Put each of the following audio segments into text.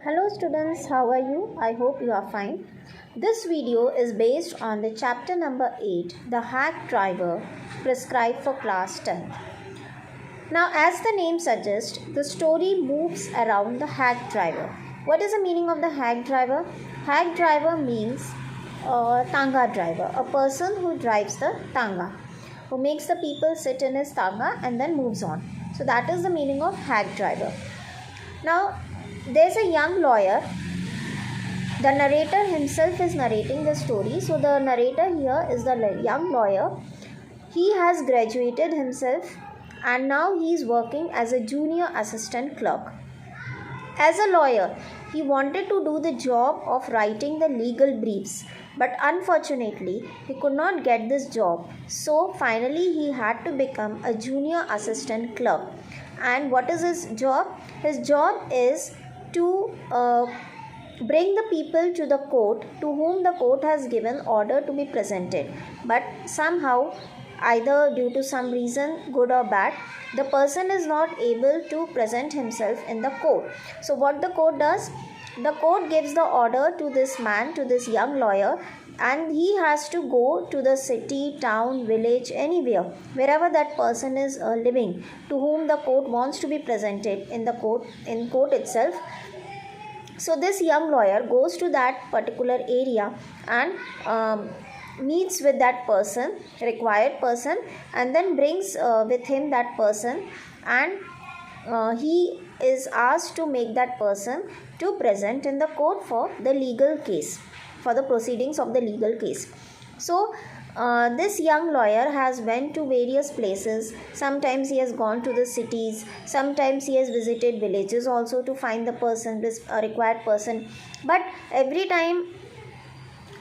Hello students, how are you? I hope you are fine. This video is based on the chapter number 8, the hack driver prescribed for class 10th. Now as the name suggests, the story moves around the hack driver. What is the meaning of the hack driver? Hack driver means tanga driver, a person who drives the tanga, who makes the people sit in his tanga and then moves on. So that is the meaning of hack driver. Now there's a young lawyer. The narrator himself is narrating the story. So the narrator here is the young lawyer. He has graduated himself and now he is working as a junior assistant clerk. As a lawyer, he wanted to do the job of writing the legal briefs, but unfortunately, he could not get this job. So finally, he had to become a junior assistant clerk. And what is his job? His job is to bring the people to the court to whom the court has given order to be presented, but somehow, either due to some reason, good or bad, the person is not able to present himself in the court. So what the court does? The court gives the order to this man, to this young lawyer, and he has to go to the city, town, village, anywhere, wherever that person is living, to whom the court wants to be presented in court itself. So this young lawyer goes to that particular area and meets with that person, required person, and then brings with him that person, and he is asked to make that person to present in the court for the legal case, for the proceedings of the legal case. So this young lawyer has went to various places. Sometimes he has gone to the cities, sometimes he has visited villages also to find the person, this required person, but every time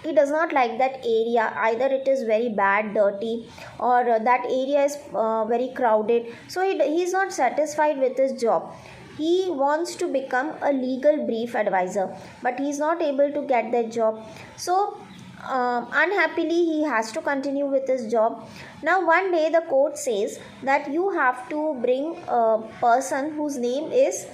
he does not like that area. Either it is very bad, dirty, or that area is very crowded. So he is not satisfied with his job. He wants to become a legal brief advisor, but he is not able to get that job. So unhappily he has to continue with his job. Now one day the court says that you have to bring a person whose name is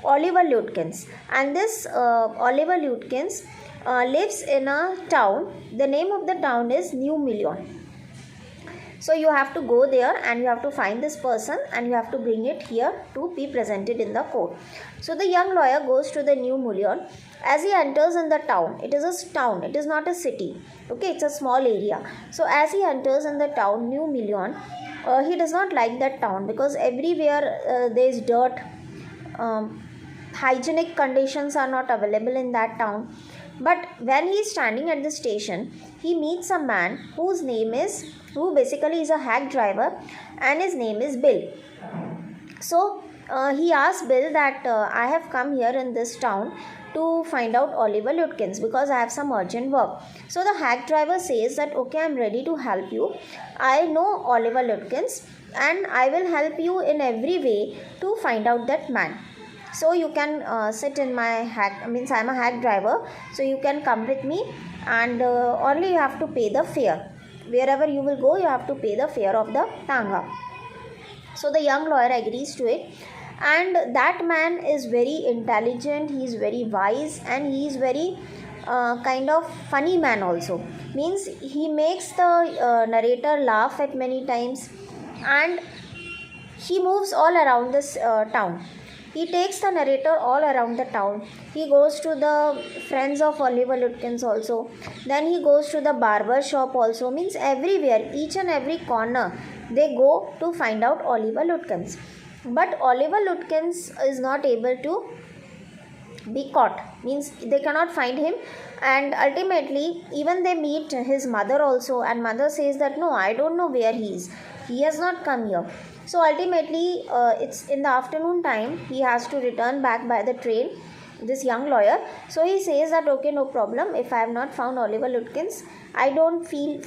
Oliver Lutkins, and this Oliver Lutkins lives in a town. The name of the town is New Million. So you have to go there and you have to find this person and you have to bring it here to be presented in the court. So the young lawyer goes to the New Million. As he enters in the town, it is a town, it is not a city. Okay, it's a small area. So as he enters in the town, New Million, he does not like that town because everywhere there is dirt. Hygienic conditions are not available in that town. But when he is standing at the station, he meets a man who basically is a hack driver, and his name is Bill. So he asks Bill that I have come here in this town to find out Oliver Lutkins because I have some urgent work. So the hack driver says that okay, I am ready to help you. I know Oliver Lutkins and I will help you in every way to find out that man. So you can sit in my hack, I am a hack driver, so you can come with me, and only you have to pay the fare. Wherever you will go, you have to pay the fare of the tanga. So the young lawyer agrees to it, and that man is very intelligent, he is very wise, and he is very kind of funny man also. Means he makes the narrator laugh at many times, and he moves all around this town. He takes the narrator all around the town. He goes to the friends of Oliver Lutkins also. Then he goes to the barber shop also. Means everywhere, each and every corner, they go to find out Oliver Lutkins. But Oliver Lutkins is not able to be caught. Means they cannot find him, and ultimately even they meet his mother also, and mother says that no, I don't know where he is. He has not come here. So ultimately it's in the afternoon time, he has to return back by the train, this young lawyer. So he says that okay, no problem, if I have not found Oliver Lutkins, I don't feel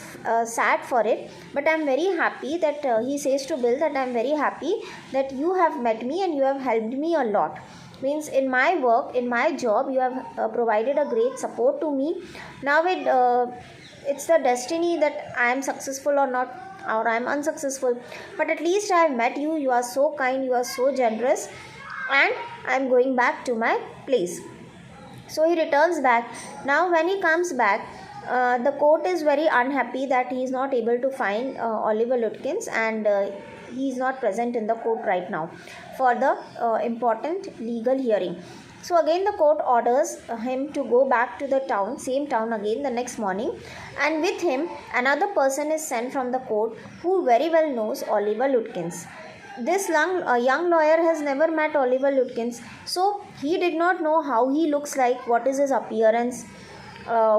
sad for it, but I am very happy that he says to Bill that I am very happy that you have met me and you have helped me a lot. Means in my work, in my job, you have provided a great support to me. Now it's the destiny that I am successful or not, or I am unsuccessful, but at least I have met you. You are so kind, you are so generous, and I am going back to my place. So he returns back. Now when he comes back, the court is very unhappy that he is not able to find Oliver Lutkins, and he is not present in the court right now for the important legal hearing. So again the court orders him to go back to the town, same town again the next morning, and with him another person is sent from the court who very well knows Oliver Lutkins. This young lawyer has never met Oliver Lutkins, so he did not know how he looks like, what is his appearance,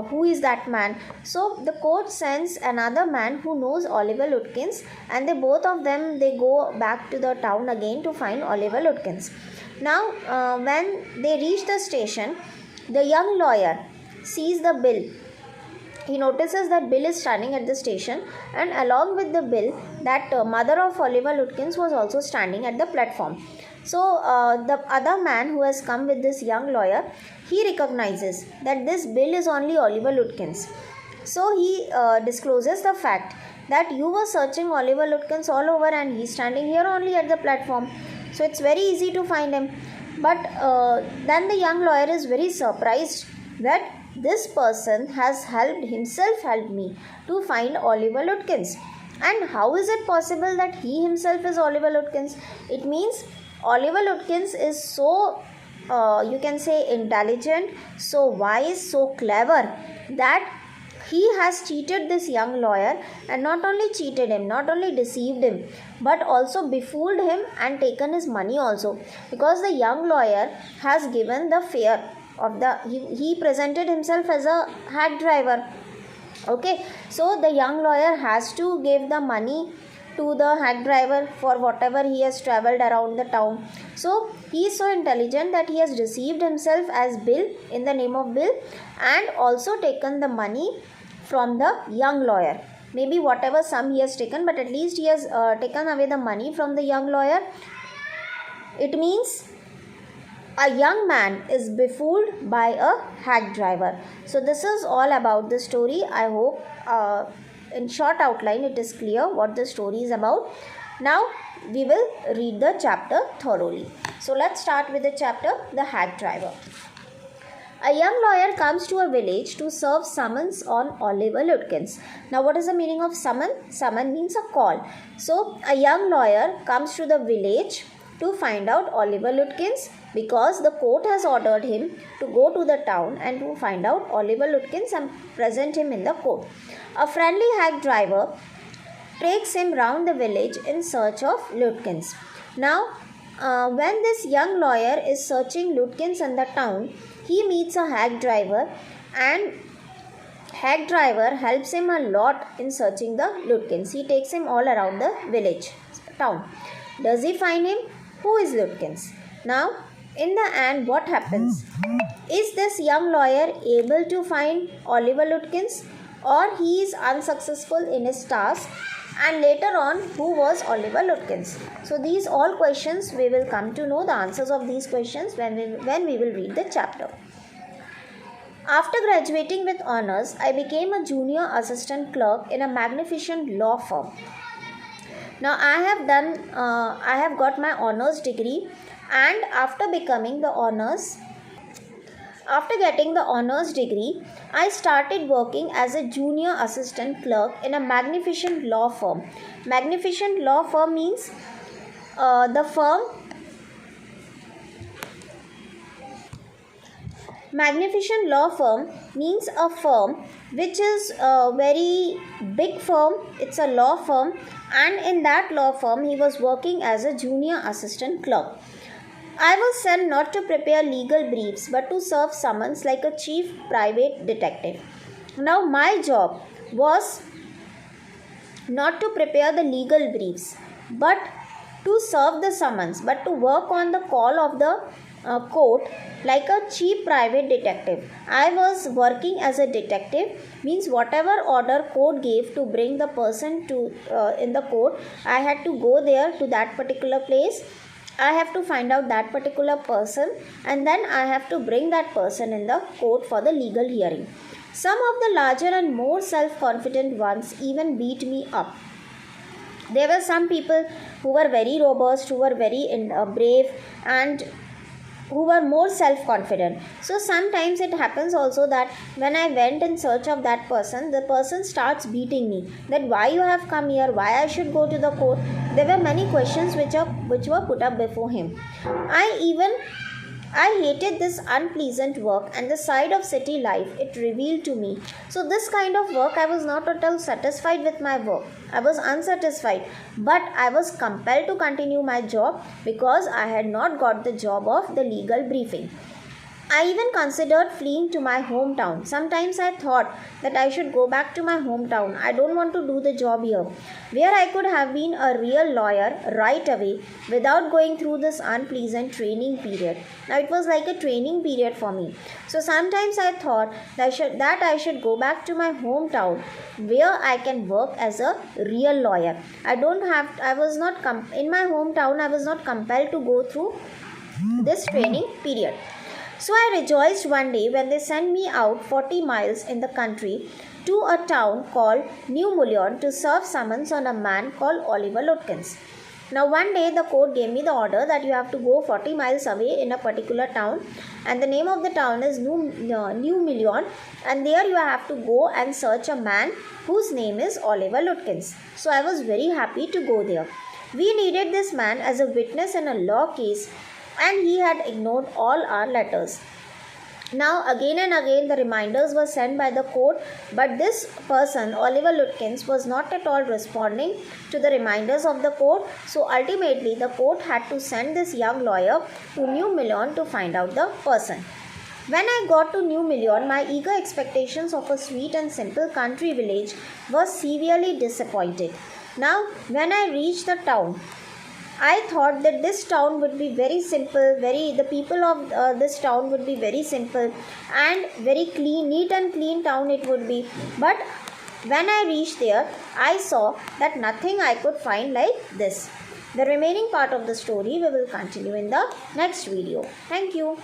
who is that man. So the court sends another man who knows Oliver Lutkins, and they go back to the town again to find Oliver Lutkins. Now when they reach the station, the young lawyer sees the bill. He notices that Bill is standing at the station, and along with the Bill, that mother of Oliver Lutkins was also standing at the platform. So the other man who has come with this young lawyer, he recognizes that this Bill is only Oliver Lutkins. So he discloses the fact that you were searching Oliver Lutkins all over, and he's standing here only at the platform. So it's very easy to find him. But then the young lawyer is very surprised that this person has helped me to find Oliver Lutkins. And how is it possible that he himself is Oliver Lutkins? It means Oliver Lutkins is so, you can say, intelligent, so wise, so clever, that he has cheated this young lawyer, and not only cheated him, not only deceived him, but also befooled him and taken his money also, because the young lawyer has given the fare of he presented himself as a hack driver. Okay, so the young lawyer has to give the money to the hack driver for whatever he has traveled around the town. So he is so intelligent that he has deceived himself as Bill, in the name of Bill, and also taken the money from the young lawyer. Maybe whatever sum he has taken, but at least he has taken away the money from the young lawyer. It means a young man is befooled by a hack driver. So this is all about the story. I hope in short outline it is clear what the story is about. Now we will read the chapter thoroughly. So let's start with the chapter, The Hack Driver. A young lawyer comes to a village to serve summons on Oliver Lutkins. Now what is the meaning of summon? Summon means a call. So a young lawyer comes to the village to find out Oliver Lutkins, because the court has ordered him to go to the town and to find out Oliver Lutkins and present him in the court. A friendly hack driver takes him round the village in search of Lutkins. Now, when this young lawyer is searching Lutkins in the town, he meets a hack driver, and hack driver helps him a lot in searching the Lutkins. He takes him all around the village, town. Does he find him? Who is Lutkins? Now, in the end, what happens? Is this young lawyer able to find Oliver Lutkins, or he is unsuccessful in his task? And later on, who was Oliver Lutkins? So these all questions, we will come to know the answers of these questions when we will read the chapter. After graduating with honors, I became a junior assistant clerk in a magnificent law firm. Now I have got my honors degree, and after getting the honors degree, I started working as a junior assistant clerk in a magnificent law firm. Magnificent law firm means Magnificent law firm means a firm which is a very big firm. It's a law firm, and in that law firm he was working as a junior assistant clerk. I was sent not to prepare legal briefs but to serve summons like a chief private detective. Now my job was not to prepare the legal briefs but to serve the summons, but to work on the call of the court like a chief private detective. I was working as a detective, means whatever order court gave to bring the person to in the court, I had to go there to that particular place. I have to find out that particular person, and then I have to bring that person in the court for the legal hearing. Some of the larger and more self-confident ones even beat me up. There were some people who were very robust, who were very brave, and who were more self confident. So sometimes it happens also that when I went in search of that person, the person starts beating me, that why you have come here, why I should go to the court. There were many questions which were put up before him. I hated this unpleasant work and the side of city life it revealed to me. So, this kind of work, I was not at all satisfied with my work. I was unsatisfied, but I was compelled to continue my job because I had not got the job of the legal briefing. I even considered fleeing to my hometown. Sometimes I thought that I should go back to my hometown. I don't want to do the job here, where I could have been a real lawyer right away without going through this unpleasant training period. Now it was like a training period for me. So sometimes I thought that I should go back to my hometown where I can work as a real lawyer. In my hometown, I was not compelled to go through this training period. So I rejoiced one day when they sent me out 40 miles in the country to a town called New Mullion to serve summons on a man called Oliver Lutkins. Now one day the court gave me the order that you have to go 40 miles away in a particular town, and the name of the town is New Mullion, and there you have to go and search a man whose name is Oliver Lutkins. So I was very happy to go there. We needed this man as a witness in a law case, and he had ignored all our letters. Now again and again the reminders were sent by the court, but this person, Oliver Lutkins, was not at all responding to the reminders of the court. So ultimately the court had to send this young lawyer to New Mullion to find out the person. When I got to New Mullion, my eager expectations of a sweet and simple country village were severely disappointed. Now when I reached the town, I thought that this town would be very simple, the people of this town would be very simple and very clean, neat and clean town it would be. But when I reached there, I saw that nothing I could find like this. The remaining part of the story we will continue in the next video. Thank you.